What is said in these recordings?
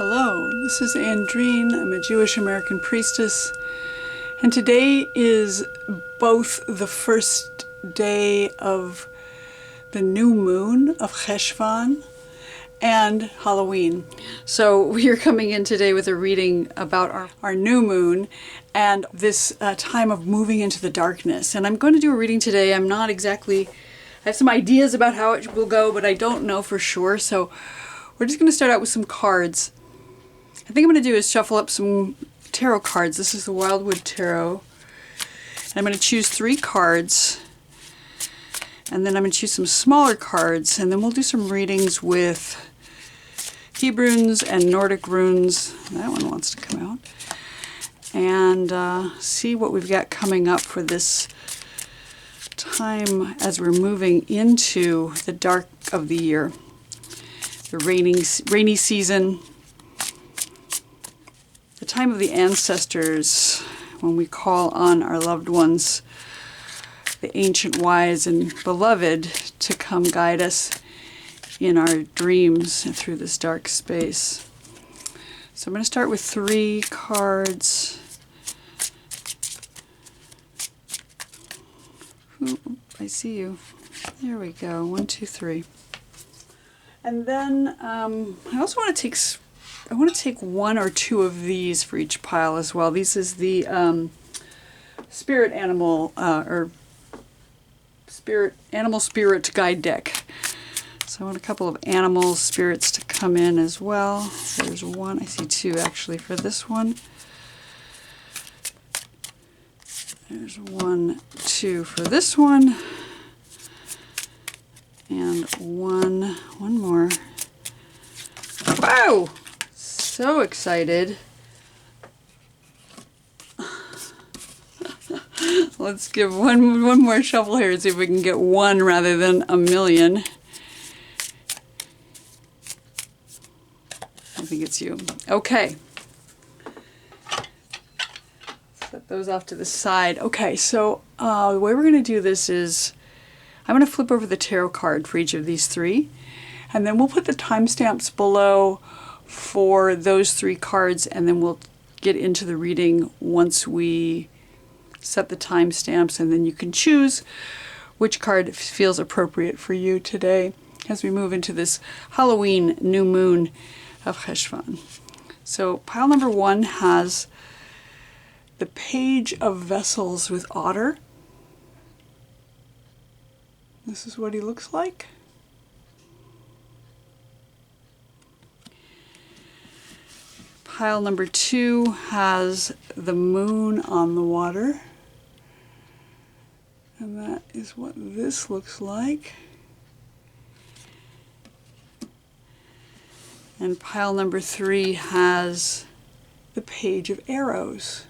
Hello, this is Andrine. I'm a Jewish American priestess, and today is both the first day of the new moon of Cheshvan and Halloween. So we are coming in today with a reading about our new moon and this time of moving into the darkness. And I'm going to do a reading today. I'm not exactly, I have some ideas about how it will go, but I don't know for sure. So we're just going to start out with some cards. I think I'm going to do is shuffle up some tarot cards. This is the Wildwood Tarot. I'm going to choose 3 cards, and then I'm going to choose some smaller cards, and then we'll do some readings with Hebrunes and Nordic runes. That one wants to come out. And see what we've got coming up for this time as we're moving into the dark of the year. The rainy season. The time of the ancestors, when we call on our loved ones, the ancient wise and beloved, to come guide us in our dreams and through this dark space. So I'm going to start with 3 cards. Ooh, I see you. There we go. 1, 2, 3. And then I also want to take 1 or 2 of these for each pile as well. This is the spirit animal spirit guide deck. So I want a couple of animal spirits to come in as well. There's 1. I see 2 actually for this one. There's 1, 2 for this one. And one more. Wow! So excited. Let's give one more shuffle here and see if we can get 1 rather than a million. I think it's you. Okay. Set those off to the side. Okay, so the way we're going to do this is I'm going to flip over the tarot card for each of these 3, and then we'll put the timestamps below for those 3 cards, and then we'll get into the reading once we set the timestamps, and then you can choose which card feels appropriate for you today as we move into this Halloween new moon of Cheshvan. So pile number 1 has the Page of Vessels with Otter. This is what he looks like. Pile number 2 has the moon on the water. And that is what this looks like. And pile number 3 has the Page of Arrows.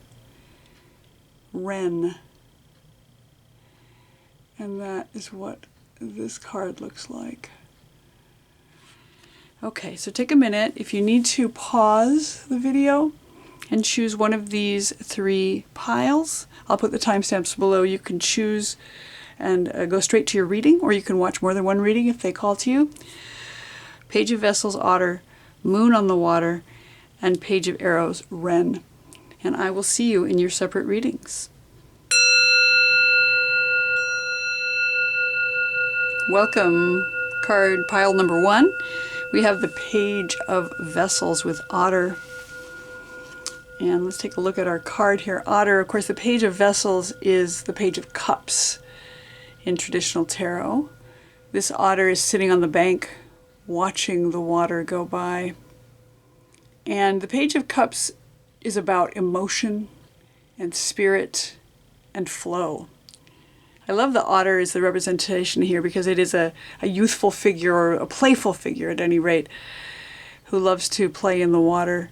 Wren. And that is what this card looks like. Okay, so take a minute. If you need to, pause the video and choose one of these 3 piles. I'll put the timestamps below. You can choose and go straight to your reading, or you can watch more than one reading if they call to you. Page of Vessels, Otter, Moon on the Water, and Page of Arrows, Wren. And I will see you in your separate readings. Welcome, card pile number 1. We have the Page of Vessels with Otter. And let's take a look at our card here. Otter, of course, the Page of Vessels is the Page of Cups in traditional tarot. This otter is sitting on the bank watching the water go by. And the Page of Cups is about emotion and spirit and flow. I love the otter as the representation here because it is a youthful figure, or a playful figure at any rate, who loves to play in the water.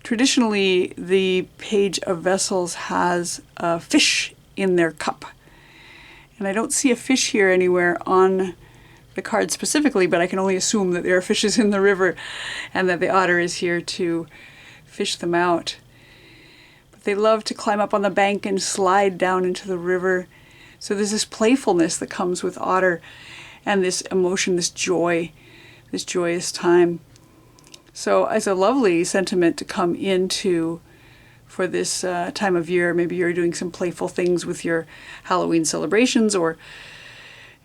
Traditionally, the Page of Vessels has a fish in their cup. And I don't see a fish here anywhere on the card specifically, but I can only assume that there are fishes in the river and that the otter is here to fish them out. But they love to climb up on the bank and slide down into the river. So there's this playfulness that comes with Otter, and this emotion, this joy, this joyous time. So it's a lovely sentiment to come into for this time of year. Maybe you're doing some playful things with your Halloween celebrations, or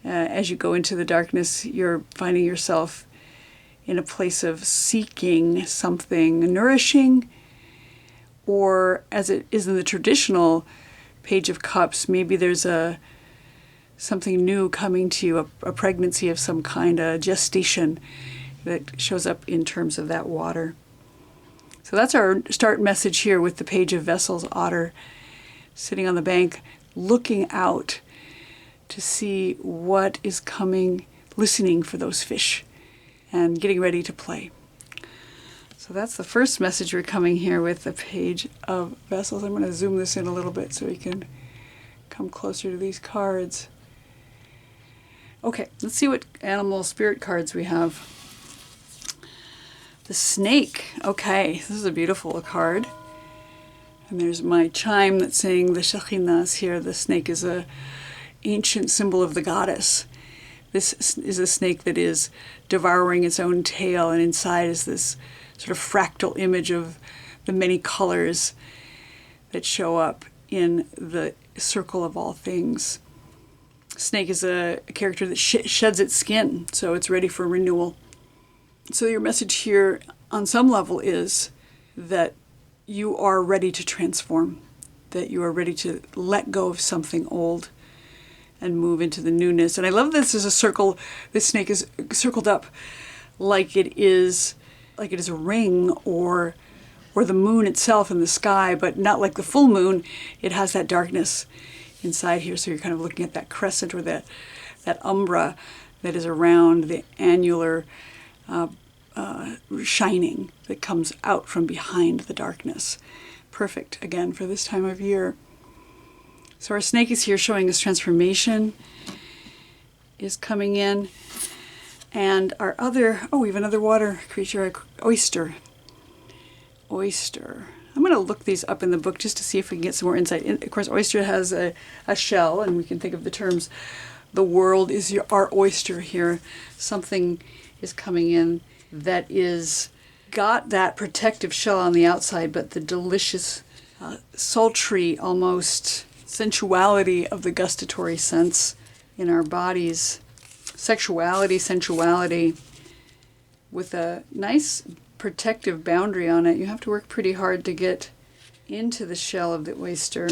as you go into the darkness, you're finding yourself in a place of seeking something nourishing, or as it is in the traditional Page of Cups, maybe there's something new coming to you, a pregnancy of some kind, a gestation that shows up in terms of that water. So that's our start message here with the Page of Vessels, Otter, sitting on the bank, looking out to see what is coming, listening for those fish, and getting ready to play. So that's the first message we're coming here with the Page of Vessels. I'm going to zoom this in a little bit so we can come closer to these cards. Okay, let's see what animal spirit cards we have. The snake. Okay, this is a beautiful card. And there's my chime that's saying the Shekhinah is here. The snake is a ancient symbol of the goddess. This is a snake that is devouring its own tail, and inside is this sort of fractal image of the many colors that show up in the circle of all things. Snake is a character that sheds its skin, so it's ready for renewal. So your message here on some level is that you are ready to transform, that you are ready to let go of something old and move into the newness. And I love this as a circle. This snake is circled up like it is a ring, or the moon itself in the sky, but not like the full moon. It has that darkness inside here. So you're kind of looking at that crescent, or that umbra that is around the annular shining that comes out from behind the darkness. Perfect, again, for this time of year. So our snake is here showing us transformation is coming in. And our other, we have another water creature, oyster. Oyster. I'm going to look these up in the book just to see if we can get some more insight. Of course, oyster has a shell, and we can think of the terms. The world is our oyster here. Something is coming in that is got that protective shell on the outside, but the delicious, sultry, almost sensuality of the gustatory sense in our bodies. Sexuality, sensuality, with a nice protective boundary on it. You have to work pretty hard to get into the shell of the oyster.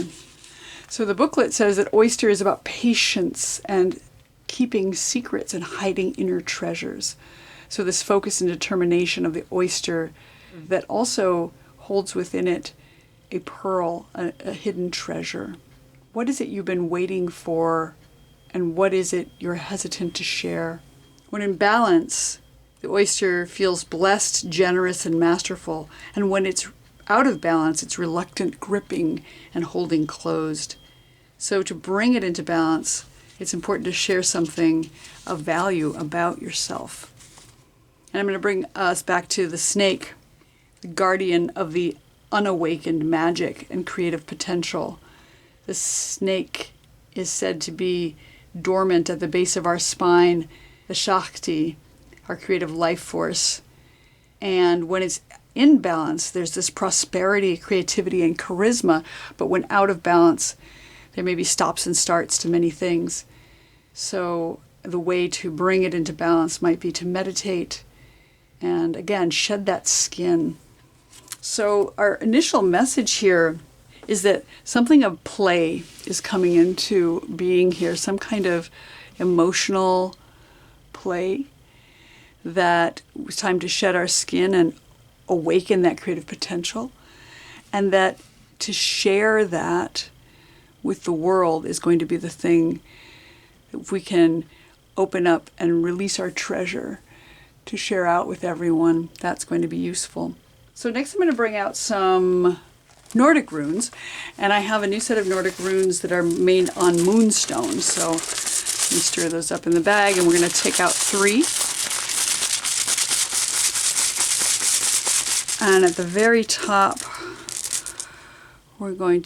So the booklet says that oyster is about patience and keeping secrets and hiding inner treasures. So this focus and determination of the oyster that also holds within it a pearl, a hidden treasure. What is it you've been waiting for, and what is it you're hesitant to share? When in balance, the oyster feels blessed, generous, and masterful. And when it's out of balance, it's reluctant, gripping, and holding closed. So to bring it into balance, it's important to share something of value about yourself. And I'm going to bring us back to the snake, the guardian of the unawakened magic and creative potential. The snake is said to be dormant at the base of our spine, the Shakti, our creative life force. And when it's in balance, there's this prosperity, creativity, and charisma. But when out of balance, there may be stops and starts to many things. So the way to bring it into balance might be to meditate and, again, shed that skin. So our initial message here is that something of play is coming into being here, some kind of emotional play, that it was time to shed our skin and awaken that creative potential, and that to share that with the world is going to be the thing that we can open up and release our treasure to share out with everyone. That's going to be useful. So next I'm going to bring out some Nordic runes, and I have a new set of Nordic runes that are made on moonstones. So let me stir those up in the bag, and we're going to take out 3. And at the very top, we've got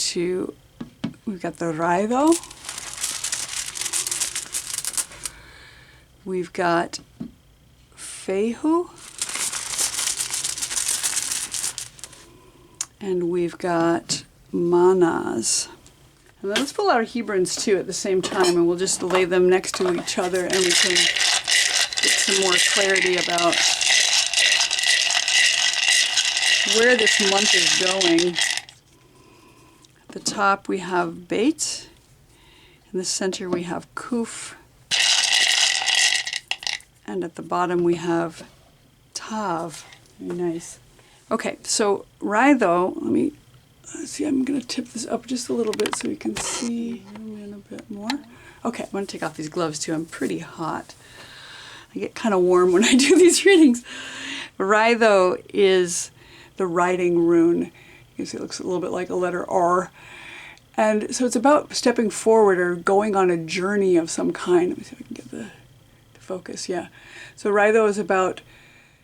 the Raido. We've got Fehu. And we've got manas. And then let's pull out our Hebrunes too at the same time, and we'll just lay them next to each other, and we can get some more clarity about where this month is going. At the top we have Beit. In the center we have Kuf. And at the bottom we have Tav. Very nice. Okay, so Rhino, let's see, I'm going to tip this up just a little bit so we can see in a bit more. Okay, I'm going to take off these gloves too. I'm pretty hot. I get kind of warm when I do these readings. Rhino is the writing rune. You can see it looks a little bit like a letter R. And so it's about stepping forward or going on a journey of some kind. Let me see if I can get the focus. Yeah. So Rhino is about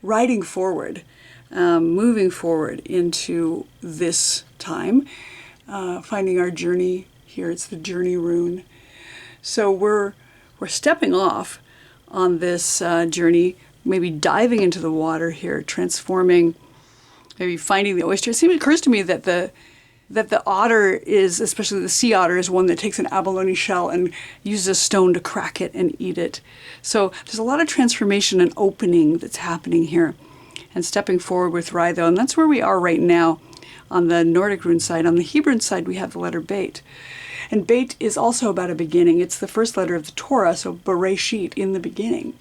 riding forward, moving forward into this time, finding our journey here. It's the journey rune. So we're stepping off on this journey, maybe diving into the water here, transforming, maybe finding the oyster. It occurs to me that the otter is, especially the sea otter, is one that takes an abalone shell and uses a stone to crack it and eat it. So there's a lot of transformation and opening that's happening here, and stepping forward with Rhino. And that's where we are right now on the Nordic rune side. On the Hebrew side, we have the letter Beit. And Beit is also about a beginning. It's the first letter of the Torah, so Bereshit, in the beginning.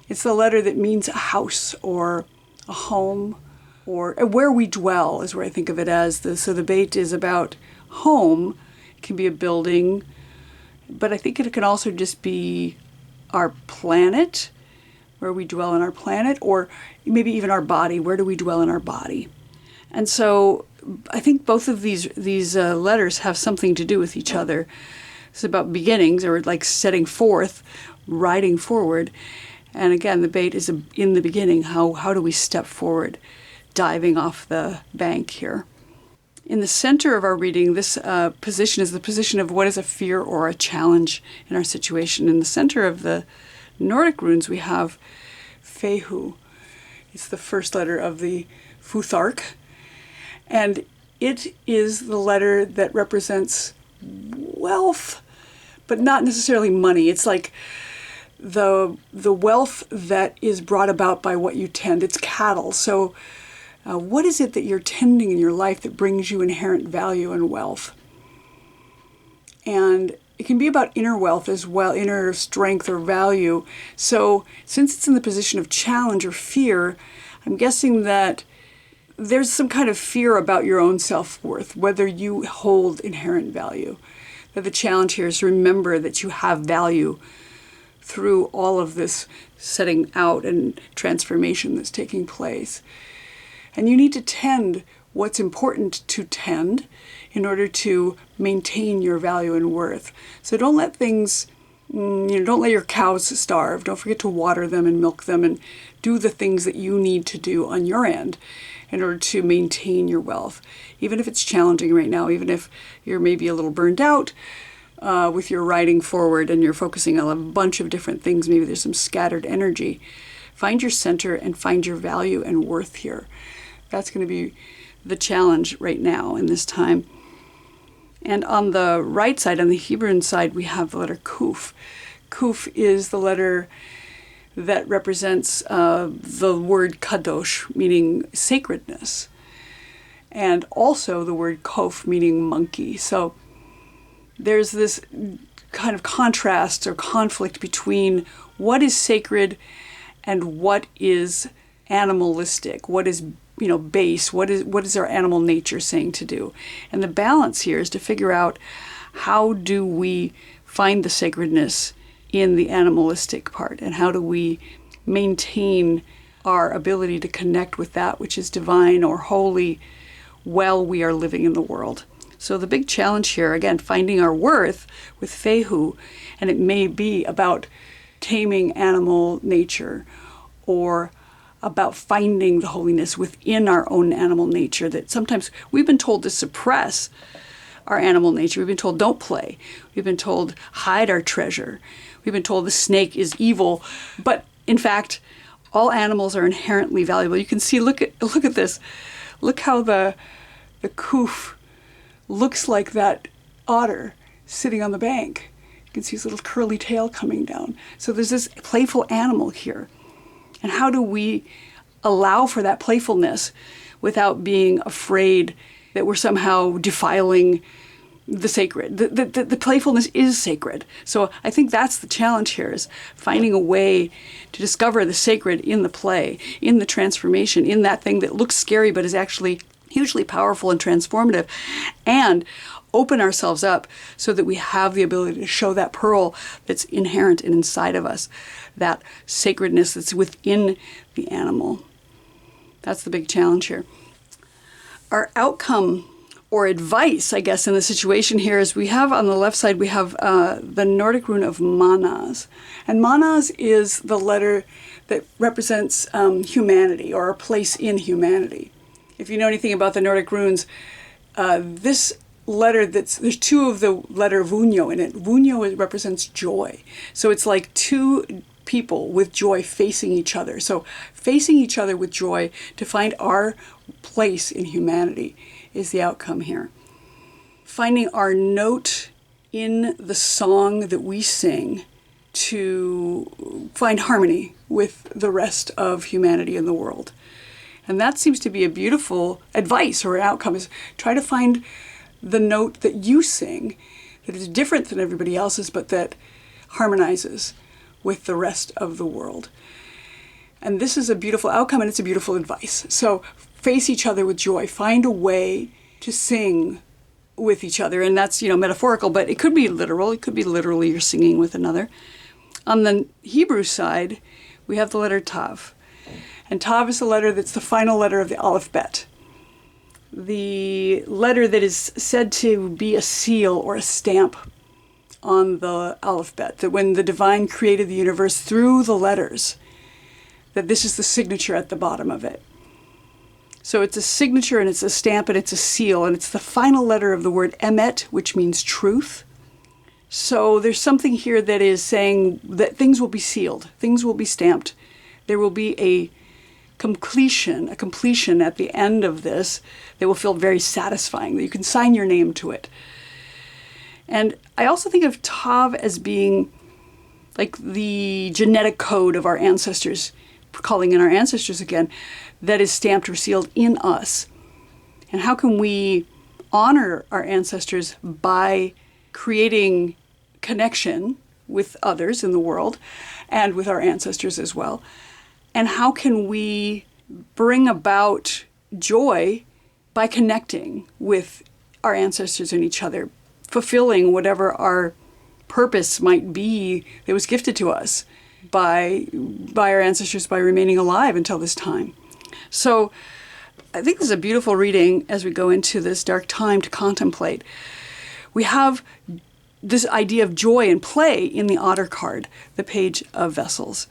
It's the letter that means a house or a home, or where we dwell is where I think of it as. So the Beit is about home. It can be a building, but I think it can also just be our planet, where we dwell in our planet, or maybe even our body. Where do we dwell in our body? And so I think both of these letters have something to do with each other. It's about beginnings, or like setting forth, riding forward. And again, the Beit is in the beginning. How do we step forward, diving off the bank here? In the center of our reading, this position is the position of what is a fear or a challenge in our situation. In the center of the Nordic runes, we have Fehu. It's the first letter of the Futhark. And it is the letter that represents wealth, but not necessarily money. It's like the wealth that is brought about by what you tend. It's cattle. So what is it that you're tending in your life that brings you inherent value and wealth? And it can be about inner wealth as well, inner strength or value. So since it's in the position of challenge or fear, I'm guessing that there's some kind of fear about your own self-worth, whether you hold inherent value. That the challenge here is to remember that you have value through all of this setting out and transformation that's taking place. And you need to tend what's important to tend in order to maintain your value and worth. So don't let things, don't let your cows starve. Don't forget to water them and milk them and do the things that you need to do on your end in order to maintain your wealth. Even if it's challenging right now, even if you're maybe a little burned out with your riding forward and you're focusing on a bunch of different things, maybe there's some scattered energy. Find your center and find your value and worth here. That's going to be the challenge right now in this time. And on the right side, on the Hebrew side, we have the letter Kuf. Kuf is the letter that represents the word kadosh, meaning sacredness, and also the word kof, meaning monkey. So there's this kind of contrast or conflict between what is sacred and what is animalistic, what is base, what is our animal nature saying to do. And the balance here is to figure out, how do we find the sacredness in the animalistic part, and how do we maintain our ability to connect with that which is divine or holy while we are living in the world. So the big challenge here, again, finding our worth with Fehu, and it may be about taming animal nature, or about finding the holiness within our own animal nature, that sometimes we've been told to suppress our animal nature. We've been told don't play. We've been told hide our treasure. We've been told the snake is evil. But in fact, all animals are inherently valuable. You can see, look at this. Look how the the kuf looks like that otter sitting on the bank. You can see his little curly tail coming down. So there's this playful animal here. And how do we allow for that playfulness without being afraid that we're somehow defiling the sacred? The playfulness is sacred. So I think that's the challenge here, is finding a way to discover the sacred in the play, in the transformation, in that thing that looks scary but is actually hugely powerful and transformative, and open ourselves up so that we have the ability to show that pearl that's inherent and inside of us, that sacredness that's within the animal. That's the big challenge here. Our outcome or advice, I guess, in the situation here is we have on the left side, we have the Nordic rune of manas. And manas is the letter that represents humanity, or a place in humanity. If you know anything about the Nordic runes, this letter, there's two of the letter vunyo in it. Vunyo represents joy. So it's like two people with joy facing each other. So facing each other with joy to find our place in humanity is the outcome here. Finding our note in the song that we sing to find harmony with the rest of humanity in the world. And that seems to be a beautiful advice or outcome, is try to find the note that you sing that is different than everybody else's, but that harmonizes with the rest of the world. And this is a beautiful outcome, and it's a beautiful advice. So face each other with joy. Find a way to sing with each other. And that's, metaphorical, but it could be literal. It could be literally you're singing with another. On the Hebrew side, we have the letter Tav. And Tav is the letter that's the final letter of the alphabet. The letter that is said to be a seal or a stamp on the alphabet, that when the divine created the universe through the letters, that this is the signature at the bottom of it. So it's a signature, and it's a stamp, and it's a seal, and it's the final letter of the word emet, which means truth. So there's something here that is saying that things will be sealed, things will be stamped. There will be a completion at the end of this that will feel very satisfying, that you can sign your name to it. And I also think of Tav as being like the genetic code of our ancestors, calling in our ancestors again, that is stamped or sealed in us. And how can we honor our ancestors by creating connection with others in the world and with our ancestors as well? And how can we bring about joy by connecting with our ancestors and each other, fulfilling whatever our purpose might be that was gifted to us by our ancestors, by remaining alive until this time. So I think this is a beautiful reading as we go into this dark time to contemplate. We have this idea of joy and play in the Otter card, the page of vessels.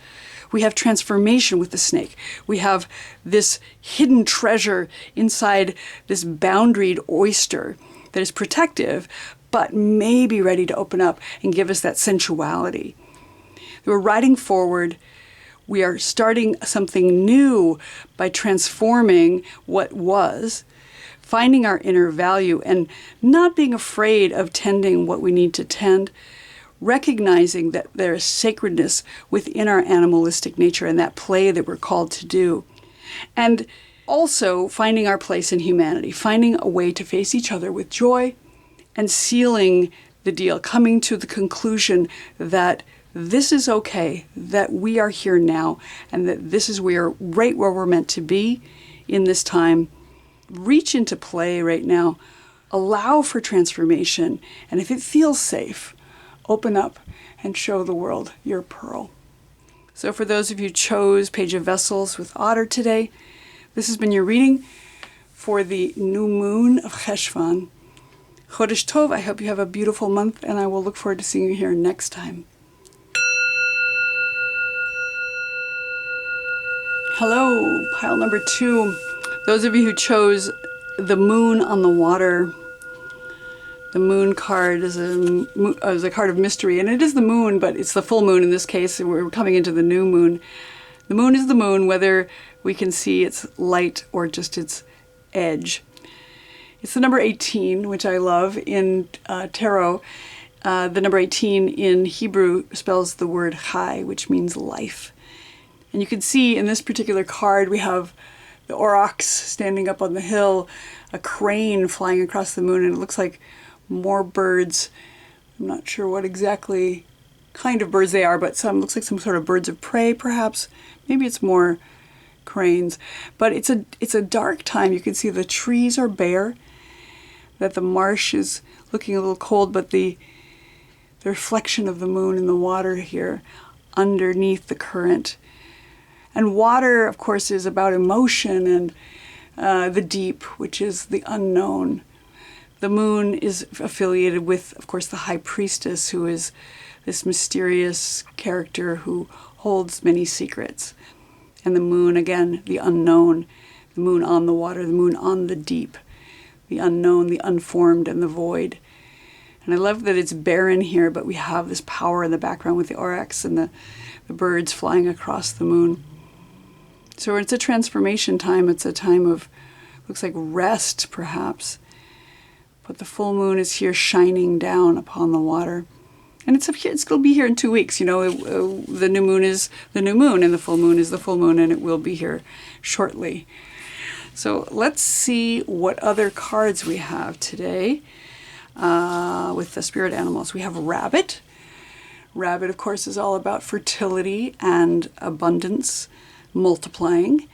We have transformation with the snake. We have this hidden treasure inside this boundaried oyster that is protective, but may be ready to open up and give us that sensuality. We're riding forward. We are starting something new by transforming what was, finding our inner value, and not being afraid of tending what we need to tend, recognizing that there is sacredness within our animalistic nature and that play that we're called to do. And also finding our place in humanity, finding a way to face each other with joy and sealing the deal, coming to the conclusion that this is okay, that we are here now, and that this is right where we're meant to be in this time. Reach into play right now. Allow for transformation. And if it feels safe, open up and show the world your pearl. So for those of you who chose Page of Vessels with Otter today, this has been your reading for the new moon of Cheshvan. Chodesh Tov, I hope you have a beautiful month, and I will look forward to seeing you here next time. Hello, pile number 2. Those of you who chose the moon on the water, the moon card is a card of mystery, and it is the moon, but it's the full moon in this case. We're coming into the new moon. The moon is the moon, whether we can see its light or just its edge. It's the number 18, which I love in tarot. The number 18 in Hebrew spells the word chai, which means life. And you can see in this particular card we have the aurochs standing up on the hill, a crane flying across the moon, and it looks like more birds. I'm not sure what exactly kind of birds they are, but looks like some sort of birds of prey, perhaps. Maybe it's more cranes. But it's a dark time. You can see the trees are bare, that the marsh is looking a little cold, but the reflection of the moon in the water here underneath the current. And water, of course, is about emotion and the deep, which is the unknown. The moon is affiliated with, of course, the high priestess, who is this mysterious character who holds many secrets. And the moon, again, the unknown, the moon on the water, the moon on the deep, the unknown, the unformed, and the void. And I love that it's barren here, but we have this power in the background with the aurochs and the birds flying across the moon. So it's a transformation time. It's a time of, looks like rest, perhaps. But the full moon is here shining down upon the water. And it's going to be here in 2 weeks. You know, the new moon is the new moon, and the full moon is the full moon, and it will be here shortly. So let's see what other cards we have today with the spirit animals. We have rabbit. Rabbit, of course, is all about fertility and abundance, multiplying.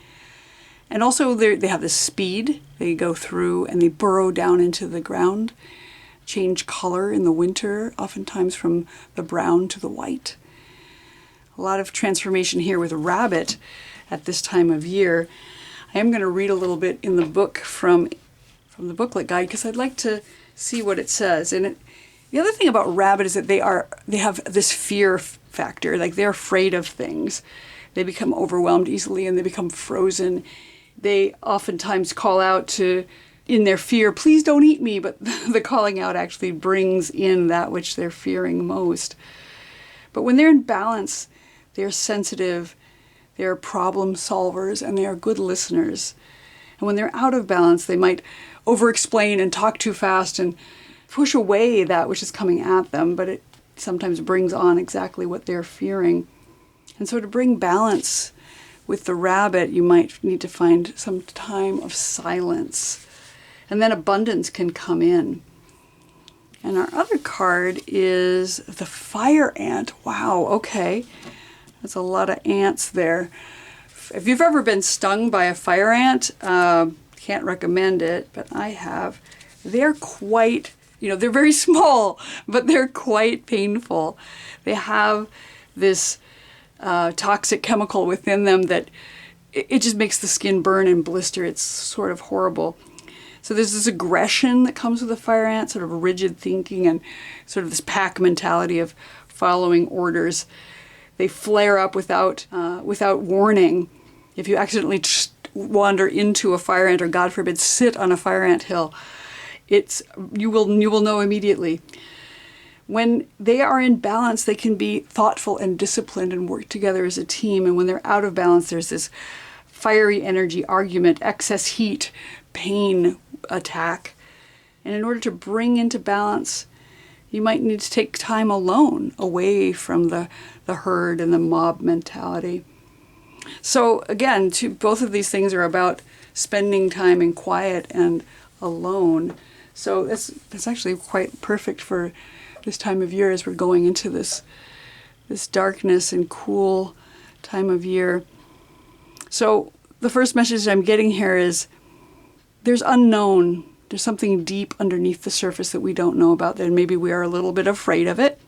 And also they have the speed. They go through and they burrow down into the ground, change color in the winter, oftentimes from the brown to the white. A lot of transformation here with rabbit at this time of year. I am going to read a little bit in the book from the booklet guide, because I'd like to see what it says. And the other thing about rabbit is that they have this fear factor, like they're afraid of things. They become overwhelmed easily and they become frozen. They oftentimes call out in their fear, please don't eat me, but the calling out actually brings in that which they're fearing most. But when they're in balance, they're sensitive, they're problem solvers, and they are good listeners. And when they're out of balance, they might over-explain and talk too fast and push away that which is coming at them, but it sometimes brings on exactly what they're fearing. And so to bring balance with the rabbit, you might need to find some time of silence. And then abundance can come in. And our other card is the fire ant. Wow, okay. There's a lot of ants there. If you've ever been stung by a fire ant, can't recommend it, but I have. They're quite, they're very small, but they're quite painful. They have this toxic chemical within them that it just makes the skin burn and blister. It's sort of horrible. So there's this aggression that comes with a fire ant, sort of rigid thinking and sort of this pack mentality of following orders. They flare up without warning. If you accidentally wander into a fire ant, or God forbid, sit on a fire ant hill, you will know immediately. When they are in balance, they can be thoughtful and disciplined and work together as a team. And when they're out of balance, there's this fiery energy, argument, excess heat, pain, attack. And in order to bring into balance, you might need to take time alone, away from the herd and the mob mentality. So again, both of these things are about spending time in quiet and alone. So that's actually quite perfect for this time of year as we're going into this darkness and cool time of year. So the first message I'm getting here is there's unknown. There's something deep underneath the surface that we don't know about, that maybe we are a little bit afraid of it,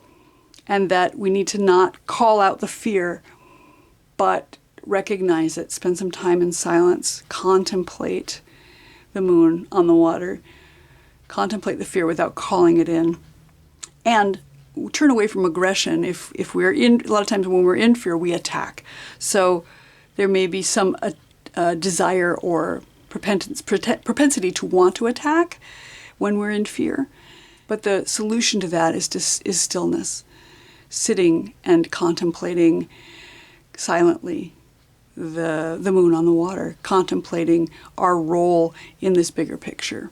and that we need to not call out the fear, but recognize it, spend some time in silence, contemplate the moon on the water, contemplate the fear without calling it in, and turn away from aggression. If we're in, a lot of times when we're in fear, we attack. So there may be some desire or propensity to want to attack when we're in fear. But the solution to that is stillness, sitting and contemplating silently the moon on the water, contemplating our role in this bigger picture.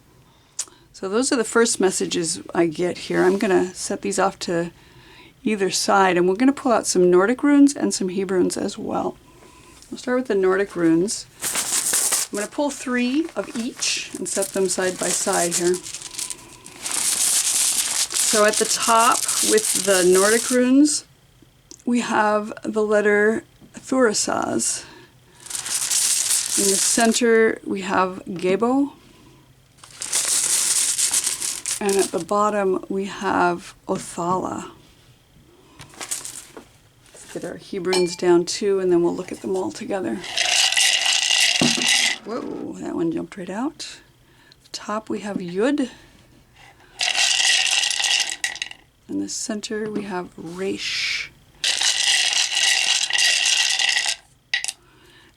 So those are the first messages I get here. I'm going to set these off to either side, and we're going to pull out some Nordic runes and some Hebrunes as well. We'll start with the Nordic runes. I'm going to pull 3 of each and set them side by side here. So at the top with the Nordic runes, we have the letter Thurasaz. In the center, we have Gebo. And at the bottom, we have Othala. Let's get our Hebrunes down too, and then we'll look at them all together. Whoa, that one jumped right out. Top, we have Yud. In the center, we have Resh.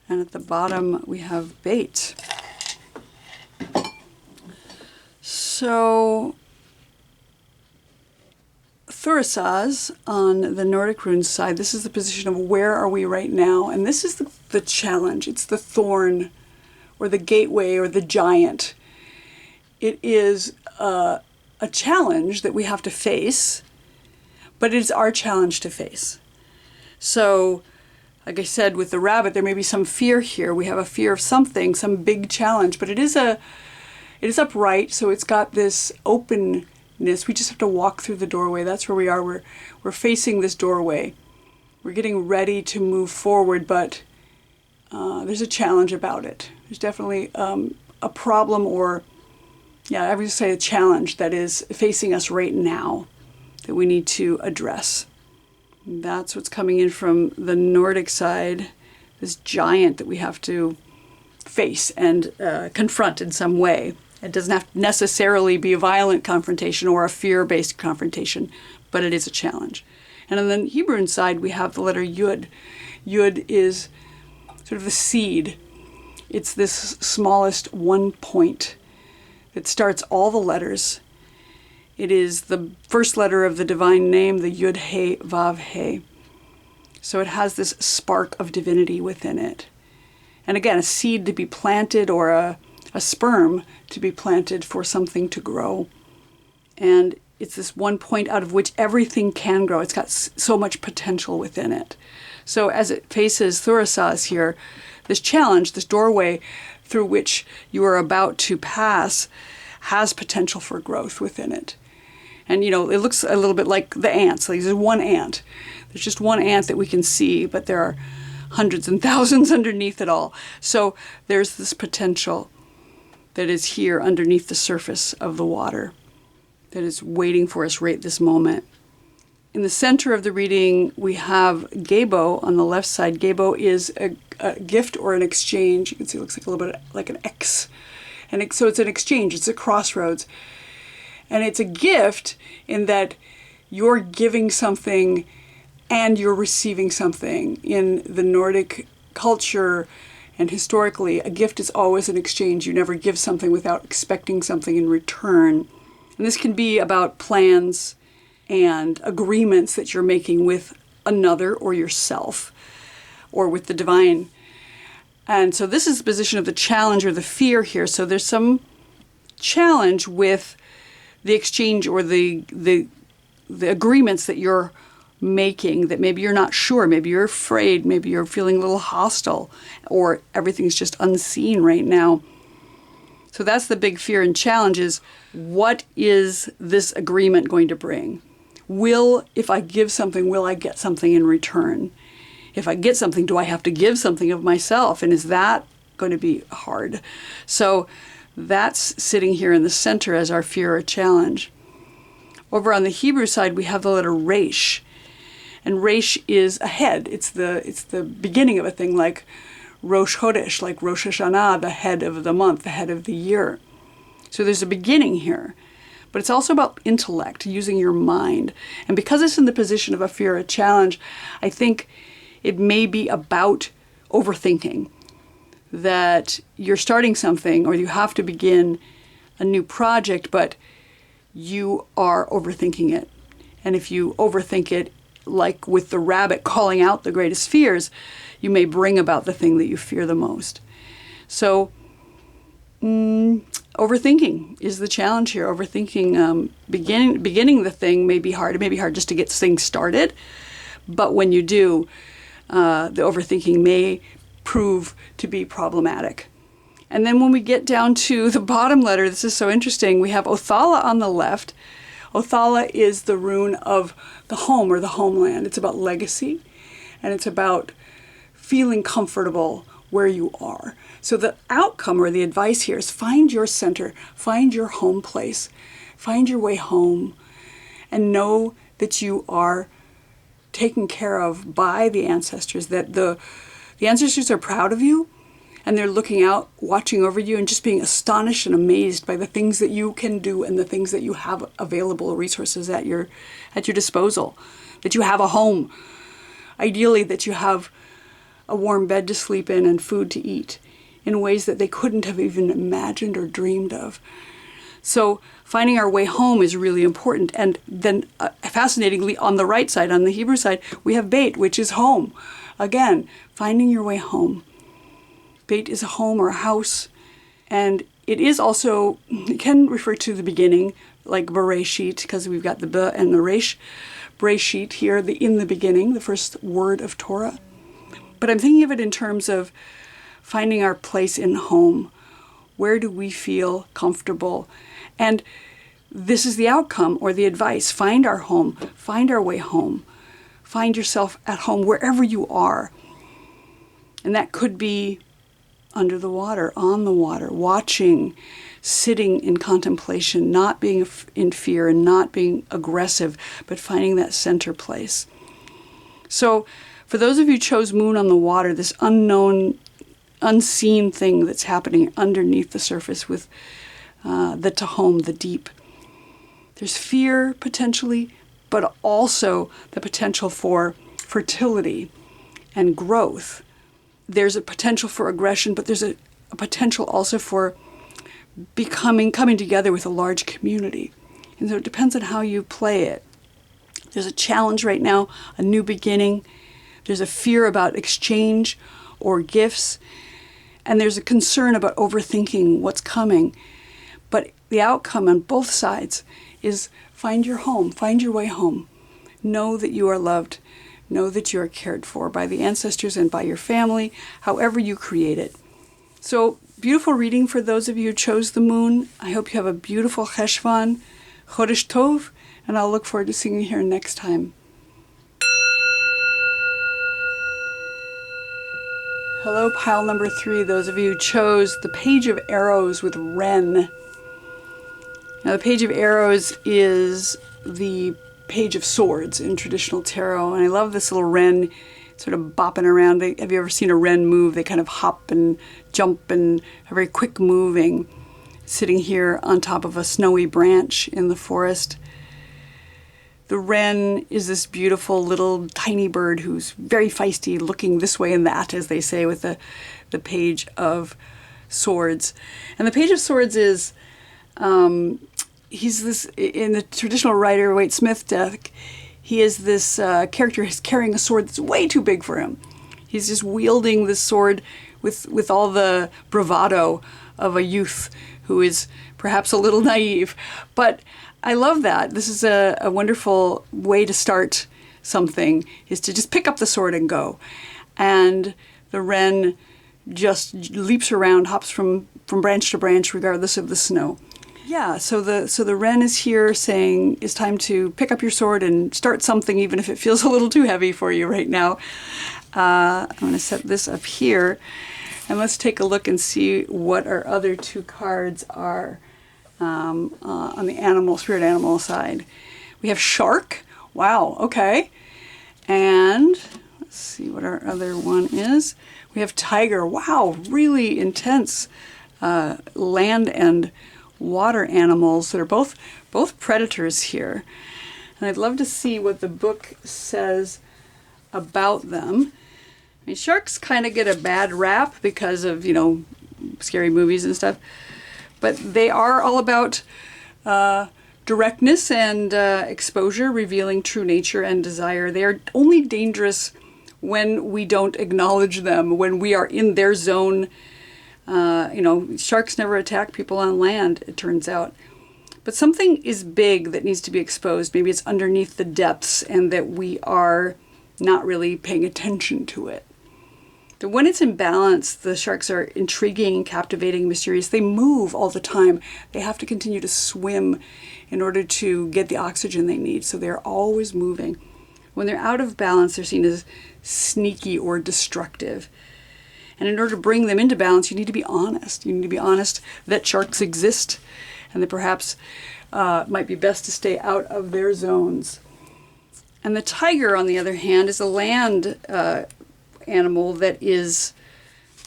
And at the bottom, we have Beit. So, Thurasaz on the Nordic runes side, this is the position of where are we right now. And this is the challenge. It's the thorn, or the gateway, or the giant. It is a challenge that we have to face, but it is our challenge to face. So, like I said, with the rabbit, there may be some fear here. We have a fear of something, some big challenge, but it is upright, so it's got this openness. We just have to walk through the doorway. That's where we are. We're facing this doorway. We're getting ready to move forward, but there's a challenge about it. There's definitely a problem, or, yeah, I would just say a challenge that is facing us right now that we need to address. That's what's coming in from the Nordic side, this giant that we have to face and confront in some way. It doesn't have to necessarily be a violent confrontation or a fear-based confrontation, but it is a challenge. And on the Hebrew side, we have the letter Yud. Yud is sort of the seed. It's this smallest one point that starts all the letters. It is the first letter of the divine name, the Yud He Vav He. So it has this spark of divinity within it. And again, a seed to be planted, or a sperm to be planted for something to grow. And it's this one point out of which everything can grow. It's got so much potential within it. So as it faces Thurasaz here, this challenge, this doorway through which you are about to pass, has potential for growth within it. And, you know, it looks a little bit like the ants. Like there's one ant. There's just one ant that we can see, but there are hundreds and thousands underneath it all. So there's this potential that is here underneath the surface of the water that is waiting for us right this moment. In the center of the reading, we have Gebo on the left side. Gebo is a gift or an exchange. You can see it looks like a little bit like an X. And so it's an exchange. It's a crossroads. And it's a gift in that you're giving something and you're receiving something. In the Nordic culture and historically, a gift is always an exchange. You never give something without expecting something in return. And this can be about plans and agreements that you're making with another or yourself or with the divine. And so this is the position of the challenge or the fear here. So there's some challenge with the exchange or the agreements that you're making, that maybe you're not sure, maybe you're afraid, maybe you're feeling a little hostile, or everything's just unseen right now. So that's the big fear and challenge, is what is this agreement going to bring? If I give something, will I get something in return? If I get something, do I have to give something of myself? And is that going to be hard? So that's sitting here in the center as our fear or challenge. Over on the Hebrew side, we have the letter Resh. And Resh is a head. It's the beginning of a thing, like Rosh Chodesh, like Rosh Hashanah, the head of the month, the head of the year. So there's a beginning here. But it's also about intellect, using your mind. And because it's in the position of a fear or challenge, I think it may be about overthinking. That you're starting something, or you have to begin a new project, but you are overthinking it. And if you overthink it, like with the rabbit calling out the greatest fears, you may bring about the thing that you fear the most. So Overthinking is the challenge here. Overthinking, beginning the thing may be hard. It may be hard just to get things started, but when you do, the overthinking may prove to be problematic. And then when we get down to the bottom letter, this is so interesting. We have Othala on the left. Othala is the rune of the home or the homeland. It's about legacy, and it's about feeling comfortable where you are. So the outcome or the advice here is find your center, find your home place, find your way home, and know that you are taken care of by the ancestors, that the ancestors are proud of you, and they're looking out, watching over you, and just being astonished and amazed by the things that you can do and the things that you have available, resources at your disposal, that you have a home, ideally that you have a warm bed to sleep in and food to eat in ways that they couldn't have even imagined or dreamed of. So finding our way home is really important. And then fascinatingly, on the right side, on the Hebrew side, we have Beit, which is home. Again, finding your way home. Beit is a home or a house, and it is also, it can refer to the beginning, like Bereshit, because we've got the B and the Resh. Bereshit here, in the beginning, the first word of Torah. But I'm thinking of it in terms of finding our place in home. Where do we feel comfortable? And this is the outcome or the advice. Find our home, find our way home. Find yourself at home wherever you are. And that could be under the water, on the water, watching, sitting in contemplation, not being in fear and not being aggressive, but finding that center place. So for those of you who chose moon on the water, this unknown, unseen thing that's happening underneath the surface with the Tehom, the deep. There's fear potentially, but also the potential for fertility and growth. There's a potential for aggression, but there's a potential also for coming together with a large community. And so it depends on how you play it. There's a challenge right now, a new beginning. There's a fear about exchange or gifts. And there's a concern about overthinking what's coming. But the outcome on both sides is find your home, find your way home. Know that you are loved. Know that you are cared for by the ancestors and by your family, however you create it. So, beautiful reading for those of you who chose the moon. I hope you have a beautiful Cheshvan, Chodesh Tov, and I'll look forward to seeing you here next time. Hello, pile number 3, those of you who chose the Page of Arrows with Wren. Now, the Page of Arrows is the Page of Swords in traditional tarot, and I love this little wren sort of bopping around. Have you ever seen a wren move? They kind of hop and jump and are very quick moving, sitting here on top of a snowy branch in the forest. The wren is this beautiful little tiny bird who's very feisty, looking this way and that, as they say, with the Page of Swords. And the Page of Swords is he's this, in the traditional Rider-Waite Smith deck, he is this character who's carrying a sword that's way too big for him. He's just wielding this sword with all the bravado of a youth who is perhaps a little naive. But I love that. This is a wonderful way to start something, is to just pick up the sword and go. And the wren just leaps around, hops from branch to branch, regardless of the snow. Yeah, so the wren is here saying it's time to pick up your sword and start something, even if it feels a little too heavy for you right now. I'm going to set this up here, and let's take a look and see what our other 2 cards are on the spirit animal side. We have shark. Wow, okay. And let's see what our other one is. We have tiger. Wow, really intense land and water animals that are both predators here. And I'd love to see what the book says about them. I mean, sharks kind of get a bad rap because of, scary movies and stuff. But they are all about directness and exposure, revealing true nature and desire. They are only dangerous when we don't acknowledge them, when we are in their zone, Sharks never attack people on land, it turns out. But something is big that needs to be exposed. Maybe it's underneath the depths and that we are not really paying attention to it. But when it's in balance, the sharks are intriguing, captivating, mysterious. They move all the time. They have to continue to swim in order to get the oxygen they need. So they're always moving. When they're out of balance, they're seen as sneaky or destructive. And in order to bring them into balance, you need to be honest. You need to be honest that sharks exist and that perhaps it might be best to stay out of their zones. And the tiger, on the other hand, is a land animal that is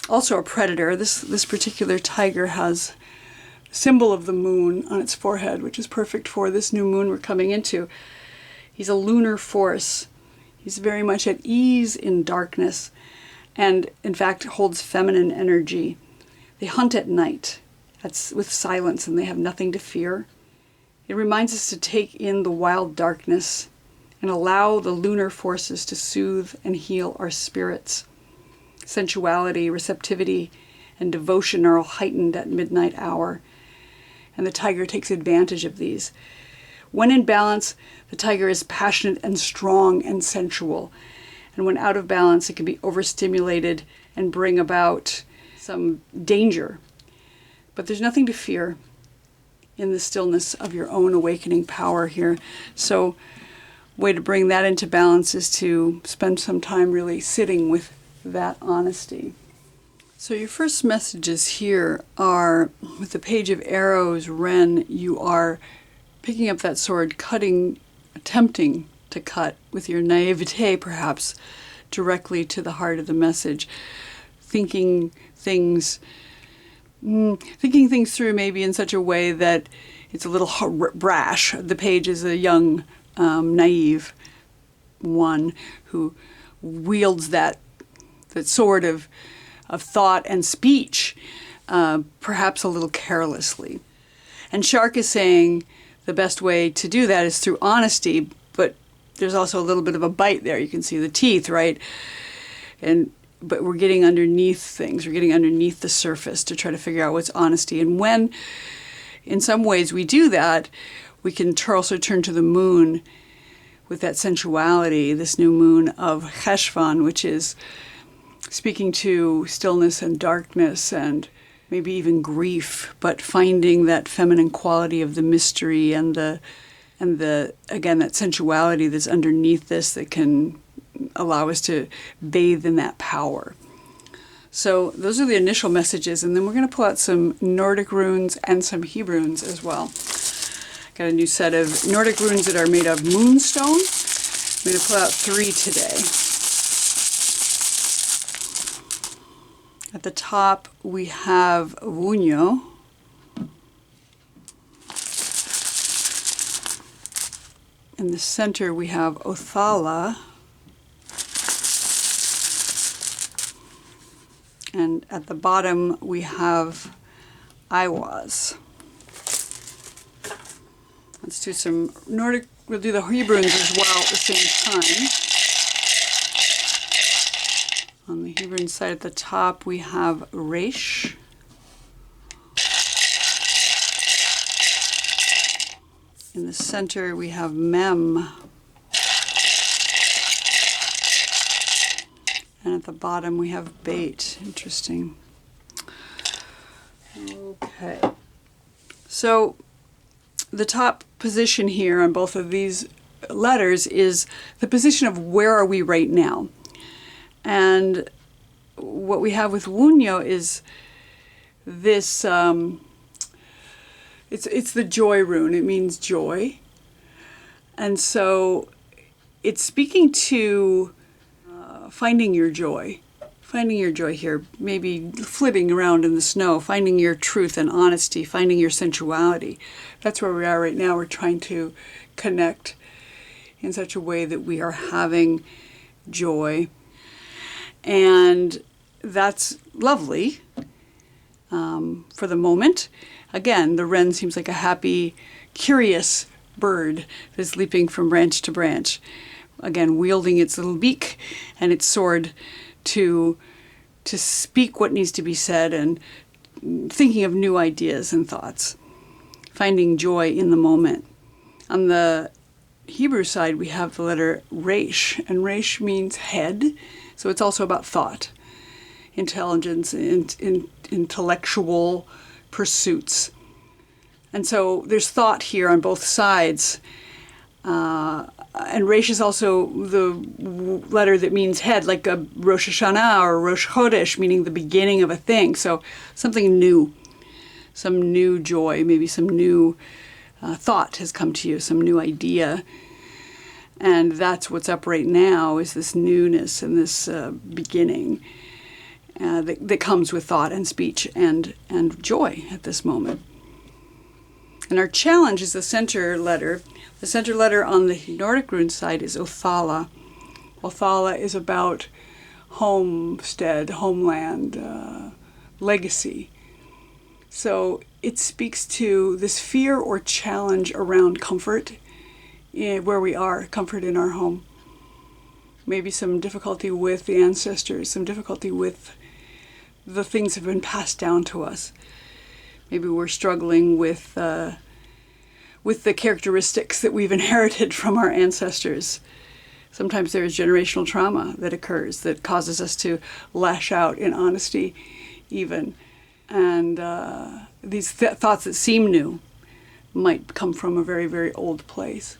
also a predator. This particular tiger has a symbol of the moon on its forehead, which is perfect for this new moon we're coming into. He's a lunar force. He's very much at ease in darkness and, in fact, holds feminine energy. They hunt at night. That's with silence, and they have nothing to fear. It reminds us to take in the wild darkness and allow the lunar forces to soothe and heal our spirits. Sensuality, receptivity, and devotion are all heightened at midnight hour, and the tiger takes advantage of these. When in balance, the tiger is passionate and strong and sensual, and when out of balance, it can be overstimulated and bring about some danger. But there's nothing to fear in the stillness of your own awakening power here. So way to bring that into balance is to spend some time really sitting with that honesty. So your first messages here are, with the page of arrows, Wren, you are picking up that sword, cutting, attempting to cut with your naivete perhaps directly to the heart of the message, thinking things through maybe in such a way that it's a little brash. The page is a young naive one who wields that sword of thought and speech, perhaps a little carelessly. And Shark is saying the best way to do that is through honesty, but there's also a little bit of a bite there. You can see the teeth, right? But we're getting underneath things. We're getting underneath the surface to try to figure out what's honesty. And when, in some ways, we do that, we can also turn to the moon with that sensuality, this new moon of Cheshvan, which is speaking to stillness and darkness and maybe even grief, but finding that feminine quality of the mystery and the again, that sensuality that's underneath this that can allow us to bathe in that power. So those are the initial messages, and then we're going to pull out some Nordic runes and some Hebrunes as well. Got a new set of Nordic runes that are made of moonstone. I'm going to pull out 3 today. At the top we have Vunyo. In the center we have Othala. And at the bottom we have Iwas. Let's do some Nordic, we'll do the Hebrunes as well at the same time. On the Hebrew side at the top we have Rocha. In the center we have Mem. And at the bottom we have Bait. Interesting. Okay. So the top position here on both of these letters is the position of where are we right now. And what we have with Wunyo is this, it's the joy rune. It means joy. And so it's speaking to finding your joy here, maybe flitting around in the snow, finding your truth and honesty, finding your sensuality. That's where we are right now. We're trying to connect in such a way that we are having joy. And that's lovely for the moment. Again, the wren seems like a happy, curious bird that's leaping from branch to branch. Again, wielding its little beak and its sword to speak what needs to be said and thinking of new ideas and thoughts, finding joy in the moment. On the Hebrew side, we have the letter Resh, and Resh means head, so it's also about thought, intelligence, intellectual pursuits. And so there's thought here on both sides. And Resh is also the letter that means head, like a Rosh Hashanah or Rosh Chodesh, meaning the beginning of a thing. So something new, some new joy, maybe some new thought has come to you, some new idea. And that's what's up right now, is this newness and this beginning that comes with thought and speech and joy at this moment. And our challenge is the center letter. The center letter on the Nordic rune side is Othala. Othala is about homestead, homeland, legacy. So it speaks to this fear or challenge around comfort where we are, comfort in our home. Maybe some difficulty with the ancestors, some difficulty with the things that have been passed down to us. Maybe we're struggling with the characteristics that we've inherited from our ancestors. Sometimes there is generational trauma that occurs that causes us to lash out in honesty even. And these thoughts that seem new might come from a very, very old place.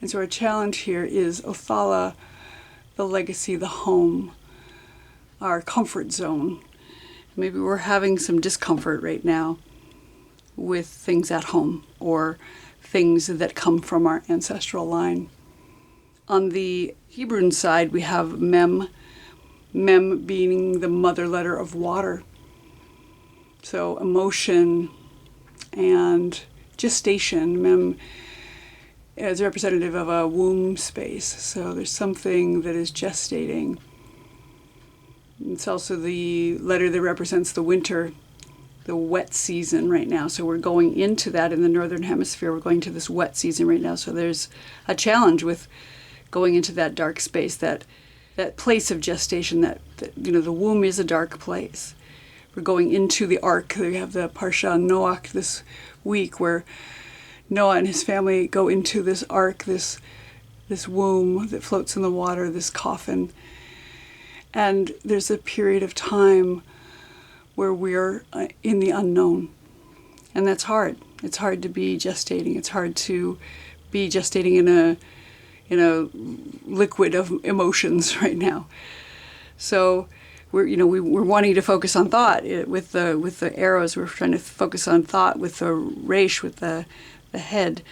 And so our challenge here is Othala, the legacy, the home, our comfort zone. Maybe we're having some discomfort right now with things at home or things that come from our ancestral line. On the Hebrew side, we have Mem, Mem being the mother letter of water. So emotion and gestation. Mem is representative of a womb space. So there's something that is gestating. It's also the letter that represents the winter, the wet season right now. So we're going into that in the Northern Hemisphere. We're going to this wet season right now. So there's a challenge with going into that dark space, that place of gestation, that the womb is a dark place. We're going into the ark. We have the Parsha Noah this week where Noah and his family go into this ark, this womb that floats in the water, this coffin. And there's a period of time where we're in the unknown. And that's hard. It's hard to be gestating. It's hard to be gestating in a liquid of emotions right now. So we're wanting to focus on thought with the arrows. We're trying to focus on thought with the resh, with the head.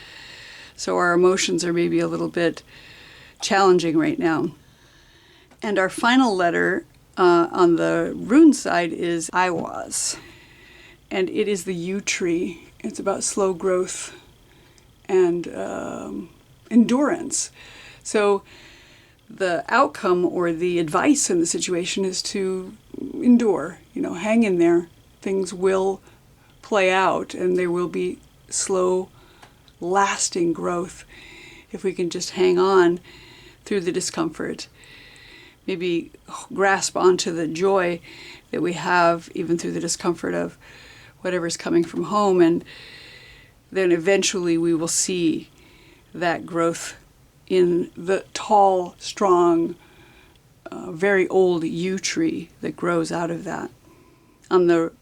So our emotions are maybe a little bit challenging right now. And our final letter on the rune side is Iwaz. And it is the yew tree. It's about slow growth and endurance. So the outcome or the advice in the situation is to endure, hang in there. Things will play out and there will be slow, lasting growth if we can just hang on through the discomfort. Maybe grasp onto the joy that we have even through the discomfort of whatever's coming from home, and then eventually we will see that growth in the tall, strong, very old yew tree that grows out of that. On the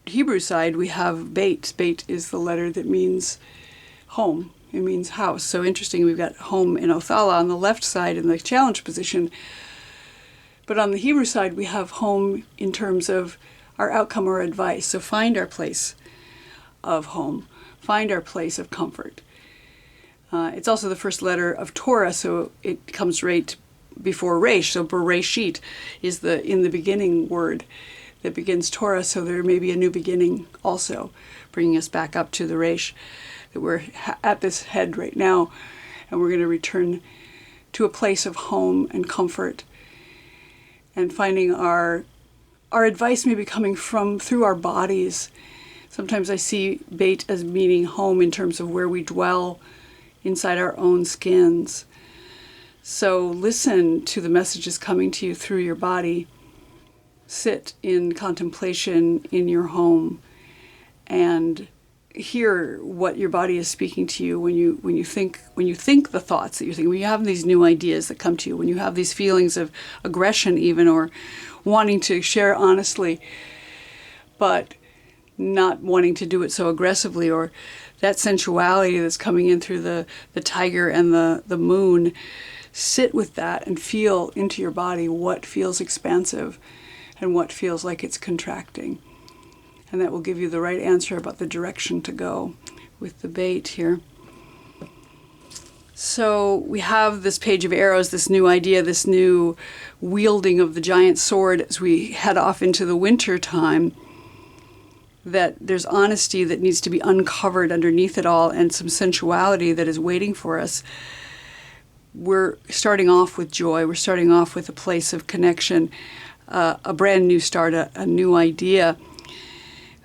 Hebrew side, we have Beit. Beit is the letter that means home. It means house. So interesting, we've got home in Othala on the left side in the challenge position. But on the Hebrew side, we have home in terms of our outcome or advice. So find our place of home. Find our place of comfort. It's also the first letter of Torah, so it comes right before Resh. So Bereshit is the in the beginning word that begins Torah. So there may be a new beginning also, bringing us back up to the Resh, that we're at this head right now, and we're going to return to a place of home and comfort, and finding our advice may be coming through our bodies. Sometimes I see Beit as meaning home in terms of where we dwell inside our own skins. So listen to the messages coming to you through your body. sit in contemplation in your home and hear what your body is speaking to you when you think the thoughts that you're thinking, when you have these new ideas that come to you, when you have these feelings of aggression even, or wanting to share honestly but not wanting to do it so aggressively, or that sensuality that's coming in through the tiger and the moon. Sit with that and feel into your body what feels expansive and what feels like it's contracting. And that will give you the right answer about the direction to go with the bait here. So we have this page of arrows, this new idea, this new wielding of the giant sword as we head off into the winter time, that there's honesty that needs to be uncovered underneath it all, and some sensuality that is waiting for us. We're starting off with joy. We're starting off with a place of connection, a brand new start, a new idea.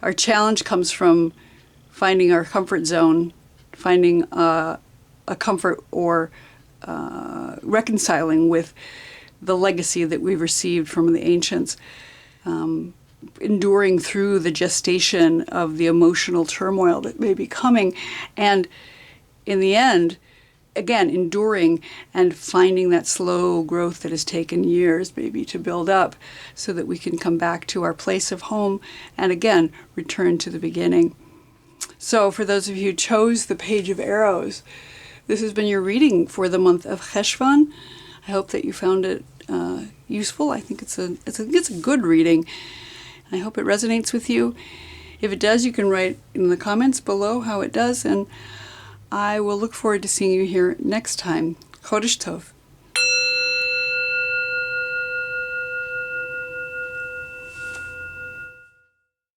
Our challenge comes from finding our comfort zone, finding a comfort, or reconciling with the legacy that we've received from the ancients, enduring through the gestation of the emotional turmoil that may be coming, and in the end, again, enduring and finding that slow growth that has taken years maybe to build up, so that we can come back to our place of home and again return to the beginning. So for those of you who chose the page of arrows, this has been your reading for the month of Cheshvan. I hope that you found it useful. I think it's a good reading. I hope it resonates with you. If it does, you can write in the comments below how it does, and I will look forward to seeing you here next time. Chodesh Tov.